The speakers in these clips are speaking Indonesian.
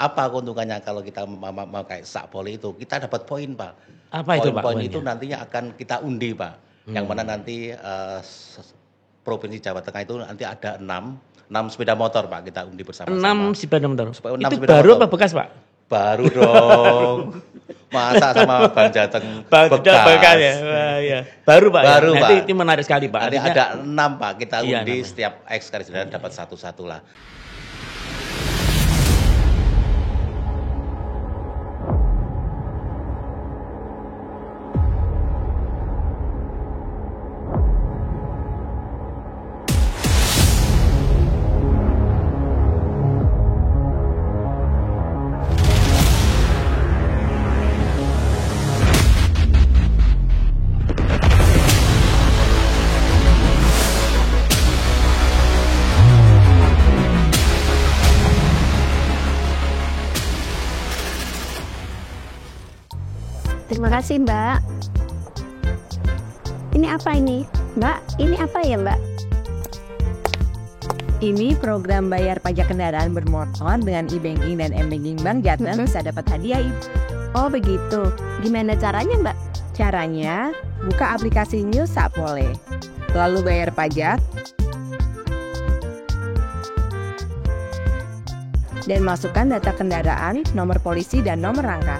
apa keuntungannya kalau kita memakai Sakpole itu? Kita dapat poin, Pak. Apa itu, Pak, Poin-poin itu poinnya? nantinya akan kita undi, Pak. Yang mana nanti Provinsi Jawa Tengah itu nanti ada 6 sepeda motor, Pak, kita undi bersama-sama. 6 sepeda motor. Supaya 6 Itu sepeda baru motor. apa bekas, Pak? Baru dong. Masa sama Bang Jateng Bekas ya. Wah, ya. Baru, Pak. Baru, ya? Nanti Pak. itu menarik sekali, Pak. Nanti Artinya, ada 6, Pak. Kita Iya, undi 6. setiap X garis datar dapat satu-satu lah. Terima kasih, Mbak. Ini apa ini? Mbak, ini apa ya, Mbak? Ini program bayar pajak kendaraan bermotor dengan e-banking dan m-banking Bank Jateng bisa dapat hadiah, Ibu. Oh, begitu. Gimana caranya, Mbak? Caranya, buka aplikasi New Sakpole, lalu bayar pajak, dan masukkan data kendaraan, nomor polisi, dan nomor rangka.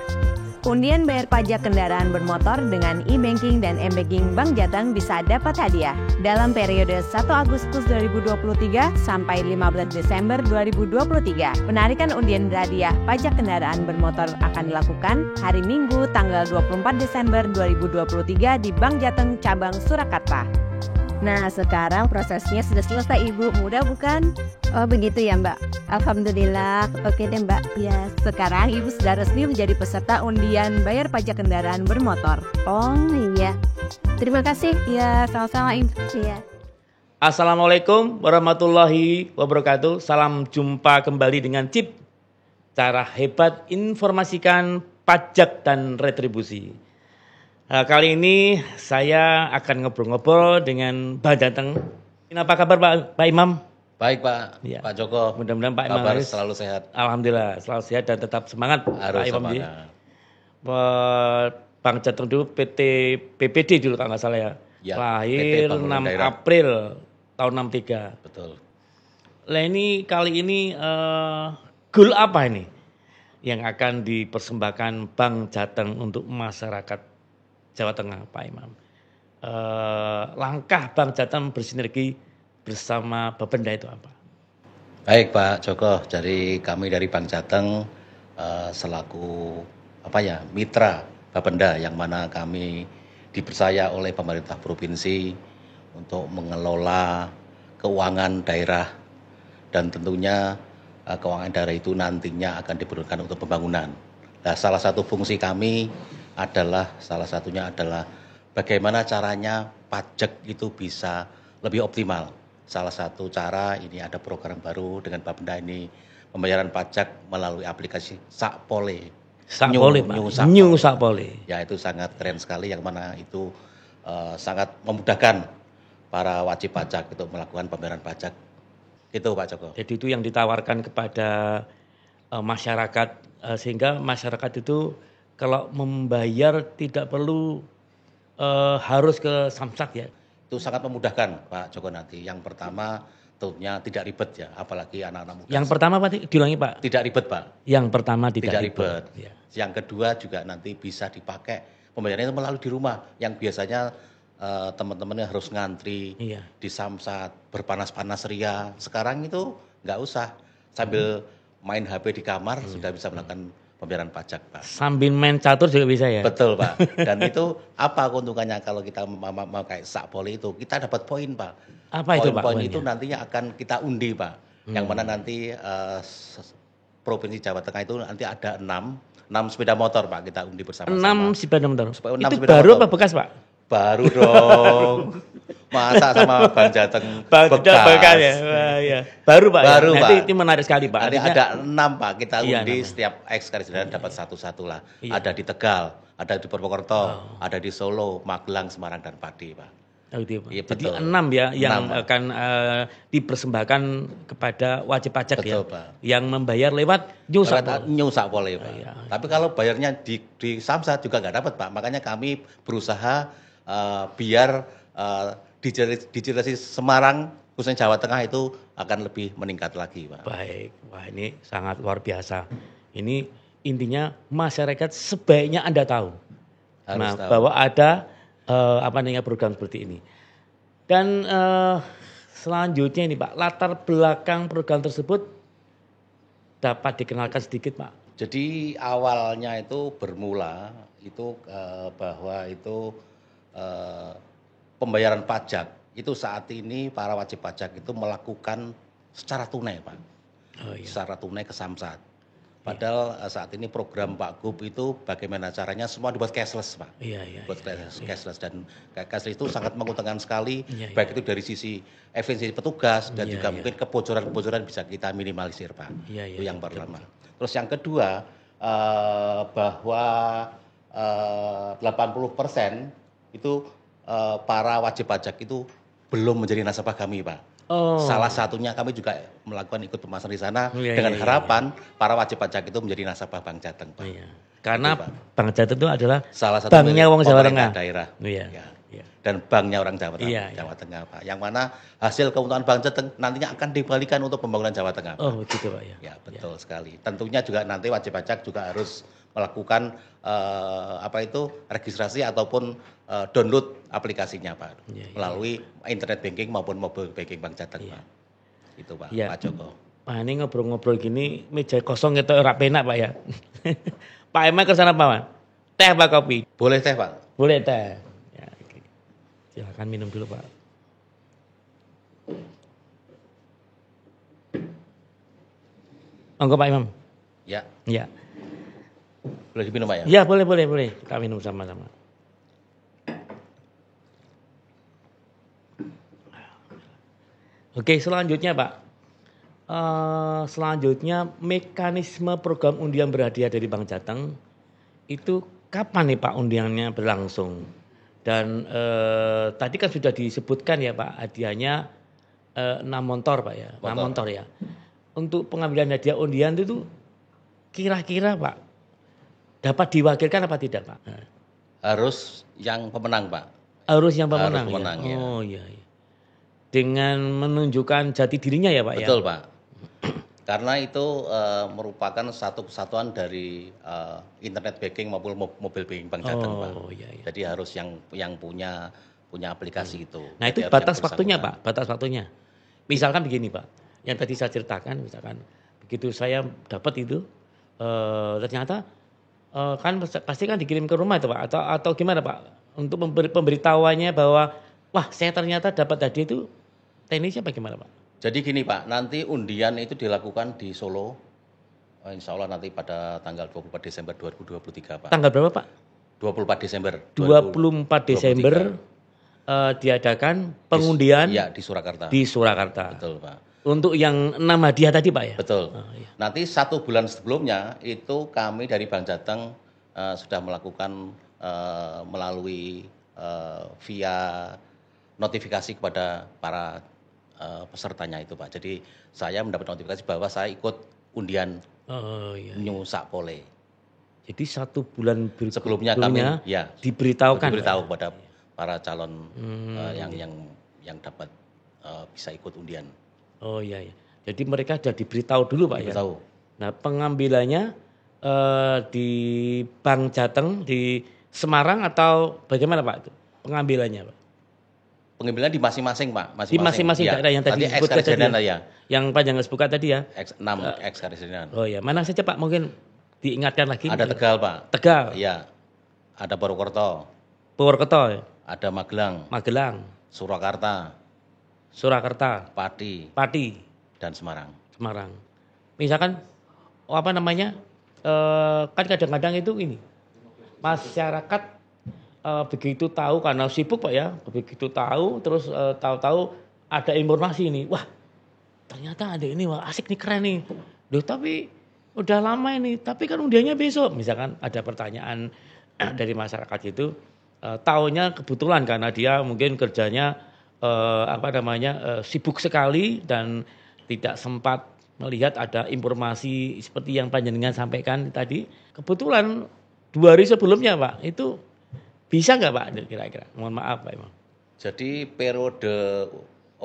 Undian bayar pajak kendaraan bermotor dengan e-banking dan m-banking Bank Jateng bisa dapat hadiah dalam periode 1 Agustus 2023 sampai 15 Desember 2023. Penarikan undian hadiah pajak kendaraan bermotor akan dilakukan hari Minggu tanggal 24 Desember 2023 di Bank Jateng Cabang Surakarta. Nah, sekarang prosesnya sudah selesai, Ibu. Mudah bukan? Oh, begitu ya, Mbak. Alhamdulillah. Oke deh, Mbak. Ya, sekarang Ibu sudah resmi menjadi peserta undian bayar pajak kendaraan bermotor. Oh, iya. Terima kasih. Ya, sama-sama, Ibu. Iya. Assalamualaikum warahmatullahi wabarakatuh. Salam jumpa kembali dengan Cip. Cara hebat informasikan pajak dan retribusi. Nah, kali ini saya akan ngobrol-ngobrol dengan Bang Jateng. Apa kabar, Pak Imam? Baik, Pak. Ya. Pak Joko. Mudah-mudahan Pak Imam Kabar selalu sehat. Alhamdulillah selalu sehat dan tetap semangat. Harus Pak Imam. semangat. Bang Jateng dulu PPD dulu kalau nggak salah ya. Ya, Lahir PT Pembangunan 6 Daerah. April tahun 63. Betul. Lah ini kali ini goal apa ini yang akan dipersembahkan Bang Jateng untuk masyarakat Jawa Tengah, Pak Imam? Langkah Bang Jateng bersinergi bersama Bapenda itu apa? Baik, Pak Joko. Dari kami dari Bank Jateng selaku mitra Bapenda yang mana kami dipercaya oleh pemerintah provinsi untuk mengelola keuangan daerah dan tentunya keuangan daerah itu nantinya akan diperuntukkan untuk pembangunan. Nah, salah satu fungsi kami salah satunya adalah bagaimana caranya pajak itu bisa lebih optimal. Salah satu cara ini ada program baru dengan Bapenda ini, pembayaran pajak melalui aplikasi Sakpole. Sakpole, Pak. New Sakpole. Ya, itu sangat keren sekali yang mana itu sangat memudahkan para wajib pajak untuk melakukan pembayaran pajak. Itu, Pak Joko. Jadi itu yang ditawarkan kepada masyarakat sehingga masyarakat itu kalau membayar tidak perlu harus ke Samsat ya. Itu sangat memudahkan, Pak Joko nanti. Yang pertama tentunya tidak ribet ya, apalagi anak-anak muda. Yang pertama Pak, diulangi Pak. Tidak ribet, Pak. Yang pertama tidak ribet. Ya. Yang kedua juga nanti bisa dipakai pembayarannya itu melalui di rumah. Yang biasanya teman-temannya harus ngantri di Samsat, berpanas-panas ria. Sekarang itu nggak usah. Sambil main HP di kamar sudah bisa melakukan pembayaran pajak, Pak. Sambil main catur juga bisa ya? Betul, Pak. Dan itu apa keuntungannya kalau kita memakai Sakpole itu? Kita dapat poin, Pak. Apa itu, Pak? Poin itu nantinya akan kita undi, Pak. Yang mana nanti Provinsi Jawa Tengah itu nanti ada 6 sepeda motor, Pak. Kita undi bersama-sama. 6 sepeda motor. Itu sepeda baru motor. apa bekas, Pak? Baru dong. Masa sama Bang Jateng bekas ya? Wah, ya. Baru, Pak. Baru, ya? Nanti Pak. itu menarik sekali, Pak. Nanti Artinya, ada 6, Pak. Kita undi 6. setiap X garis datar dapat satu-satu lah. Iya. Ada di Tegal, ada di Purwokerto, ada di Solo, Magelang, Semarang, dan Pati, Pak. Oh, gitu, Pak. Iya, Jadi betul. 6 ya yang 6, Pak. akan dipersembahkan kepada wajib pajak ya. Betul, Pak. Yang membayar lewat nyusak. Lewat nyusak boleh, Pak. Iya. Tapi kalau bayarnya di Samsat juga nggak dapat, Pak. Makanya kami berusaha biar digitalisasi Semarang, khususnya Jawa Tengah itu akan lebih meningkat lagi, Pak. Baik, wah ini sangat luar biasa. Ini intinya masyarakat sebaiknya Anda tahu. Harus tahu. Bahwa ada program seperti ini. Dan selanjutnya ini Pak, latar belakang program tersebut dapat dikenalkan sedikit Pak. Jadi awalnya itu bermula itu bahwa itu pembayaran pajak itu saat ini para wajib pajak itu melakukan secara tunai, Pak. Oh, iya. Secara tunai ke Samsat. Padahal saat ini program Pak Gub itu bagaimana caranya semua dibuat cashless, Pak. Iya. Buat cashless dan cashless itu sangat menguntungkan sekali, Iya. baik itu dari sisi efisiensi petugas dan Iya, juga iya. mungkin kebocoran-kebocoran bisa kita minimalisir, Pak. Iya, Itu yang betul, pertama. Terus yang kedua bahwa 80% itu para wajib pajak itu belum menjadi nasabah kami, Pak. Oh. Salah satunya kami juga melakukan ikut pemasaran di sana Iya, dengan iya, harapan para wajib pajak itu menjadi nasabah Bank Jateng, Pak. Iya. Karena Itu, Pak. Bank Jateng itu adalah Salah satu banknya milik wong Jawa pemerintah Tengah. daerah. Iya. Ya. Iya. Dan banknya orang Jawa Tengah, Iya, iya. Jawa Tengah, Pak. Yang mana hasil keuntungan Bank Jateng nantinya akan dikembalikan untuk pembangunan Jawa Tengah, Pak. Oh, gitu Pak ya. Ya, betul sekali. Tentunya juga nanti wajib pajak juga harus melakukan registrasi ataupun download aplikasinya, Pak. Iya, iya. Melalui internet banking maupun mobile banking Bank Jateng, Iya. Pak. Itu, Pak, Iya. Pak Joko. Pak ini ngobrol-ngobrol gini meja kosong itu ora penak Pak ya. Pak Emang kesana apa Pak? Teh apa kopi? Boleh teh, Pak? Boleh teh. Ya, oke. Silakan minum dulu Pak. Monggo Pak Imam. Ya, Ya. boleh diminum, Pak ya? Ya boleh. Kita minum sama-sama. Oke selanjutnya Pak. Selanjutnya mekanisme program undian berhadiah dari Bank Jateng itu kapan nih Pak undiannya berlangsung? Dan tadi kan sudah disebutkan ya Pak hadiahnya 6 motor Pak ya, 6 motor ya. Untuk pengambilan hadiah undian itu kira-kira Pak dapat diwakilkan apa tidak Pak? Harus yang pemenang, Pak. Harus yang pemenang, Harus pemenang, ya. Oh iya. Dengan menunjukkan jati dirinya ya Pak ya. Betul, Pak. Karena itu merupakan satu kesatuan dari internet banking maupun mobile banking Bank Jateng, Pak. Iya. Jadi harus yang punya aplikasi itu. Nah itu Jadi harus batas yang waktunya bersangkutan. Pak, batas waktunya. Misalkan begini Pak, yang tadi saya ceritakan, misalkan begitu saya dapat itu, ternyata kan pasti kan dikirim ke rumah itu Pak, atau gimana Pak, untuk pemberitahuannya bahwa wah saya ternyata dapat hadiah itu, teknisnya bagaimana Pak? Jadi gini, Pak, nanti undian itu dilakukan di Solo, insya Allah nanti pada tanggal 24 Desember 2023, Pak. Tanggal berapa Pak? 24 Desember. 24 Desember diadakan pengundian Iya, di Surakarta. di Surakarta. Betul, Pak. Untuk yang 6 hadiah tadi Pak ya? Betul. Oh, iya. Nanti 1 bulan sebelumnya itu kami dari Bank Jateng sudah melakukan melalui via notifikasi kepada para pesertanya itu, Pak. Jadi saya mendapat notifikasi bahwa saya ikut undian Oh iya. nyusak pole. Jadi 1 bulan Sebelumnya kami diberitahukan diberitahu Pak? kepada para calon yang dapat bisa ikut undian. Oh iya. Jadi mereka sudah diberitahu dulu Pak ya. Diberitahu. Nah pengambilannya di Bank Jateng di Semarang atau bagaimana Pak itu pengambilannya Pak? Pengambilan di masing-masing, Pak. Di masing-masing daerah yang tadi disebutkan tadi ya? Yang panjang sebutkan tadi ya? 6 ex-karisidenan. Oh ya, mana saja Pak mungkin diingatkan lagi? Ada Tegal, Pak. Tegal, Iya. Ada Purwokerto, Purwokerto, ada Magelang, Magelang, Surakarta, Surakarta, Pati, Pati, dan Semarang. Semarang. Misalkan kan kadang-kadang itu ini masyarakat begitu tahu karena sibuk Pak ya, begitu tahu terus tahu-tahu ada informasi ini, wah ternyata ada ini, wah asik nih keren nih, loh tapi udah lama ini, tapi kan undiannya besok, misalkan ada pertanyaan dari masyarakat itu, tahunnya kebetulan karena dia mungkin kerjanya sibuk sekali dan tidak sempat melihat ada informasi seperti yang panjenengan sampaikan tadi. Kebetulan 2 hari sebelumnya Pak, itu bisa nggak Pak kira-kira? Mohon maaf Pak Imam. Jadi periode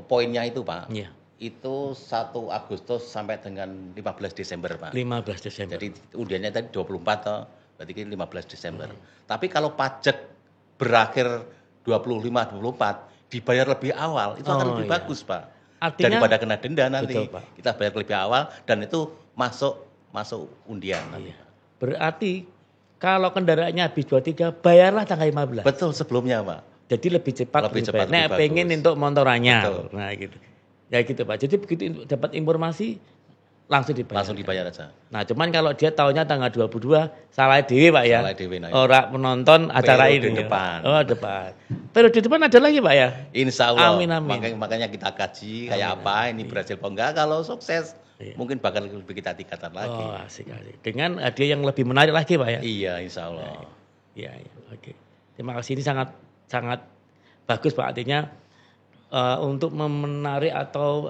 poinnya itu Pak, Iya. itu 1 Agustus sampai dengan 15 Desember Pak. 15 Desember. Jadi undiannya tadi 24 toh, berarti 15 Desember. Tapi kalau pajak berakhir 25-24 dibayar lebih awal, itu akan lebih bagus Pak. Artinya, daripada kena denda nanti. betul, Pak. Kita bayar lebih awal dan itu masuk undian nanti. Iya. Berarti kalau kendaraannya habis 23 bayarlah tanggal 15. Betul sebelumnya Pak. Jadi lebih cepat Lebih lebih cepat, baik. Nah, lebih pengen bagus. untuk motorannya. Betul. Nah, gitu. Ya gitu Pak. Jadi begitu dapat informasi langsung dibayar. Langsung dibayar aja. Nah, cuman kalau dia tahunya tanggal 22 salah dewe Pak ya. Salah dewe, nah, Orang menonton acara periode ini. depan. Oh, depan. Periode depan ada lagi Pak ya? Insya Allah. Amin, amin. Makanya kita kaji kayak Amin, apa amin. ini berhasil apa enggak. Kalau sukses Iya. mungkin bakal lebih kita tingkatan lagi. Oh, asik. Dengan hadiah yang lebih menarik lagi Pak ya? Iya insya Allah. Iya, oke. Terima kasih, ini sangat bagus Pak, artinya untuk menarik atau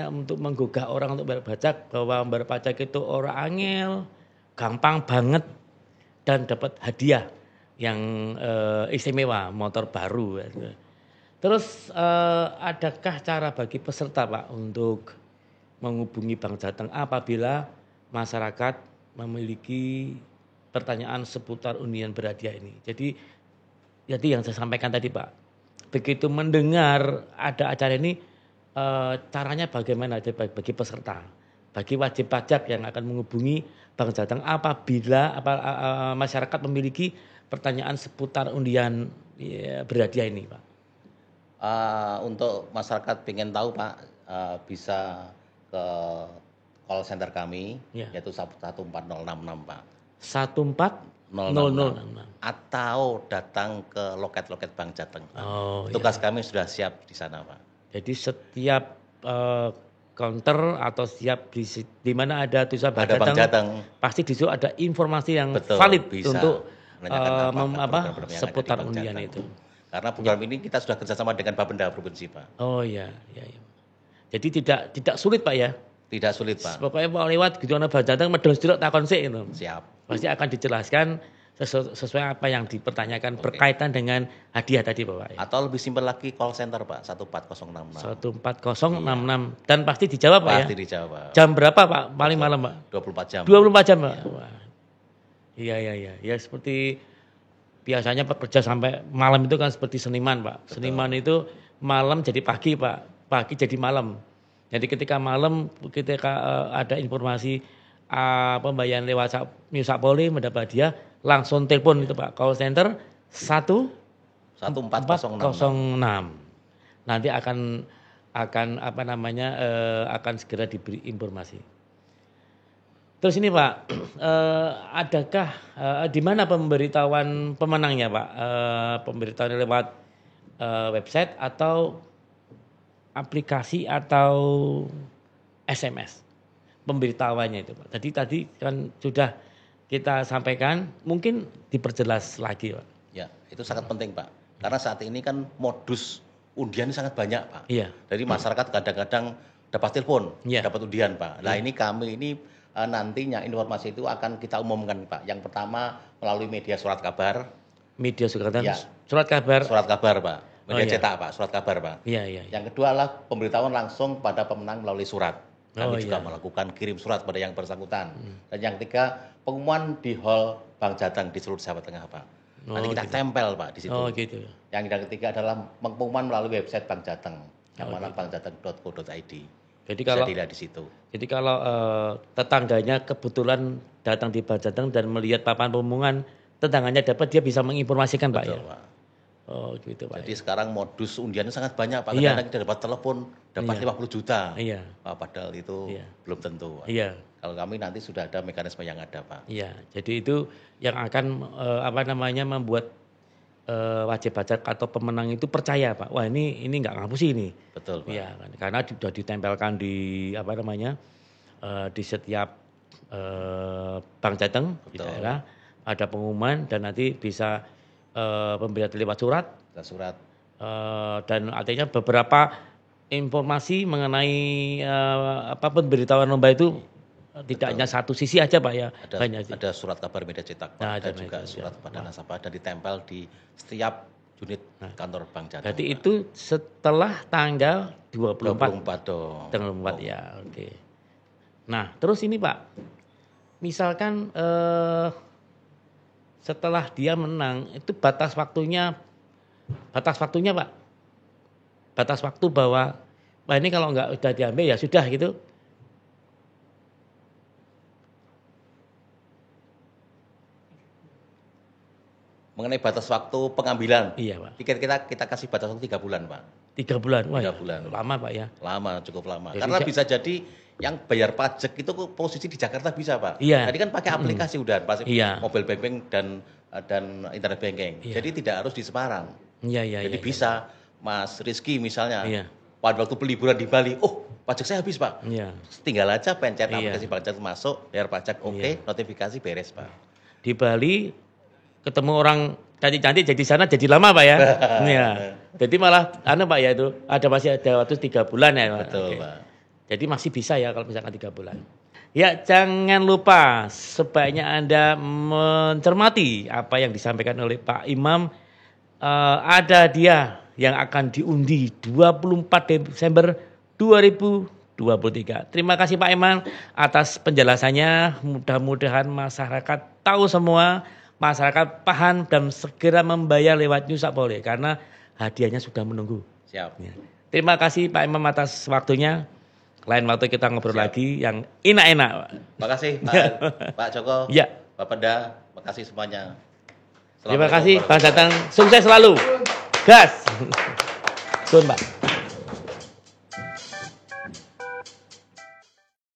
untuk menggugah orang untuk bayar pajak, bahwa bayar pajak itu orang angel, gampang banget dan dapat hadiah yang istimewa, motor baru. Terus adakah cara bagi peserta Pak untuk menghubungi Bank Jateng apabila masyarakat memiliki pertanyaan seputar undian berhadiah ini? Jadi yang saya sampaikan tadi Pak, begitu mendengar ada acara ini, caranya bagaimana bagi peserta, bagi wajib pajak yang akan menghubungi Bank Jateng apabila masyarakat memiliki pertanyaan seputar undian berhadiah ini Pak? Untuk masyarakat pengen tahu Pak, bisa ke call center kami, Ya. yaitu 14066 Pak. 14066. Atau datang ke loket-loket Bank Jateng. Pak. Oh, Tugas kami sudah siap di sana Pak. Jadi setiap counter atau setiap di mana ada tulisan Bank Ada Bank Jateng. pasti di situ ada informasi yang Betul, valid bisa untuk menanyakan program-program yang ada di seputar Bank undian Jateng. itu. Karena program ini kita sudah kerjasama dengan Bapenda Provinsi Pak. Oh iya. Jadi tidak sulit Pak ya. Tidak sulit Pak. Pokoknya mau lewat gitu ana Bank Jateng medhos delok takon sik itu. Siap. Pasti akan dijelaskan sesuai apa yang dipertanyakan berkaitan dengan hadiah tadi Bapak ya. Atau lebih simpel lagi call center Pak, 14066. 14066 dan pasti dijawab Pak ya. Pasti dijawab Pak. Jam berapa Pak? Paling malam Pak? 24 jam. 24 jam Pak. Wah. Iya. Ya seperti biasanya kerja sampai malam itu kan seperti seniman Pak. Betul. Seniman itu malam jadi pagi Pak. Pagi jadi malam. Jadi ketika malam ada informasi pembayaran lewat Musapoli mendapat hadiah, langsung telepon itu Pak, call center 14066. Nanti akan akan segera diberi informasi. Terus ini Pak, adakah di mana pemberitahuan pemenangnya Pak? Pemberitahuan lewat website atau aplikasi atau SMS? Pemberitahuannya itu Pak. Tadi kan sudah kita sampaikan, mungkin diperjelas lagi Pak. Ya, itu sangat penting Pak. Karena saat ini kan modus undian sangat banyak Pak. Iya. Jadi masyarakat kadang-kadang dapat telepon, Iya. dapat undian Pak. Nah ini kami nantinya informasi itu akan kita umumkan Pak. Yang pertama melalui media surat kabar. Media surat Ya. surat kabar. Surat kabar Pak. Media iya. cetak Pak, surat kabar Pak. Iya. Yang kedua adalah pemberitahuan langsung pada pemenang melalui surat. Kami juga iya. melakukan kirim surat pada yang bersangkutan. Dan yang ketiga, pengumuman di hall Bank Jateng di seluruh Jawa Tengah, Pak. Nanti kita gitu. tempel, Pak, di situ. Oh gitu. Yang ketiga adalah pengumuman melalui website Bank Jateng, yang mana bankjateng.co.id. Jadi Bisa kalau dilihat di situ. Jadi kalau tetangganya kebetulan datang di Bank Jateng dan melihat papan pengumuman, tetangganya dapat, dia bisa menginformasikan Pak ya. Betul, Pak. Oh gitu Pak. Jadi sekarang modus undiannya sangat banyak, Pak. Iya. Kadang kita dapat telepon, dapat 50 juta. Iya. Pak, padahal itu Iya. belum tentu, Pak. Iya. Kalau kami nanti sudah ada mekanisme yang ada, Pak. Iya. Jadi itu yang akan membuat wajib pajak atau pemenang itu percaya Pak. Wah ini nggak ngapusi ini. Betul, Pak. Iya, karena sudah ditempelkan di di setiap Bank Jateng di Betul. daerah ada pengumuman dan nanti bisa pemberian lewat surat, surat. dan artinya beberapa informasi mengenai pemberitahuan lomba itu tidak hanya satu sisi aja Pak ya. Ada surat kabar media cetak Pak, dan juga surat kepada nasabah dan ditempel di setiap unit kantor Bank Jateng. Berarti itu setelah tanggal 24 dong. Tanggal 24 ya, oke. Nah, terus ini Pak, misalkan setelah dia menang itu batas waktunya Pak. Batas waktu bahwa ini kalau nggak udah diambil ya sudah gitu. Mengenai batas waktu pengambilan. Iya Pak. Kita kasih batas waktu 3 bulan Pak. 3 bulan? Wah, 3 bulan. Lama Pak ya? Lama, cukup lama. Jadi karena bisa jadi yang bayar pajak itu posisi di Jakarta bisa Pak. Iya. Tadi kan pakai aplikasi udah, pasti iya. mobile banking dan internet banking. Iya. Jadi tidak harus di Semarang. Iya. Jadi bisa Mas Rizky misalnya, pada waktu liburan di Bali, pajak saya habis Pak. Iya. Tinggal aja pencet aplikasi Bank Jateng masuk, bayar pajak, notifikasi beres Pak. Di Bali ketemu orang cantik-cantik jadi sana jadi lama Pak ya. Iya. Jadi malah Pak ya itu masih ada waktu 3 bulan ya Pak. Betul Pak. Jadi masih bisa ya kalau misalkan 3 bulan. Ya jangan lupa sebaiknya Anda mencermati apa yang disampaikan oleh Pak Imam. Ada dia yang akan diundi 24 Desember 2023. Terima kasih Pak Imam atas penjelasannya. Mudah-mudahan masyarakat tahu semua, masyarakat paham dan segera membayar lewat Nyusak boleh karena hadiahnya sudah menunggu. Siap. Ya. Terima kasih Pak Imam atas waktunya. Lain waktu kita ngobrol lagi yang enak-enak. Makasih Pak Joko, Pak Penda, makasih semuanya. Terima kasih Bang Jateng, sukses selalu. Gas. Sun Pak.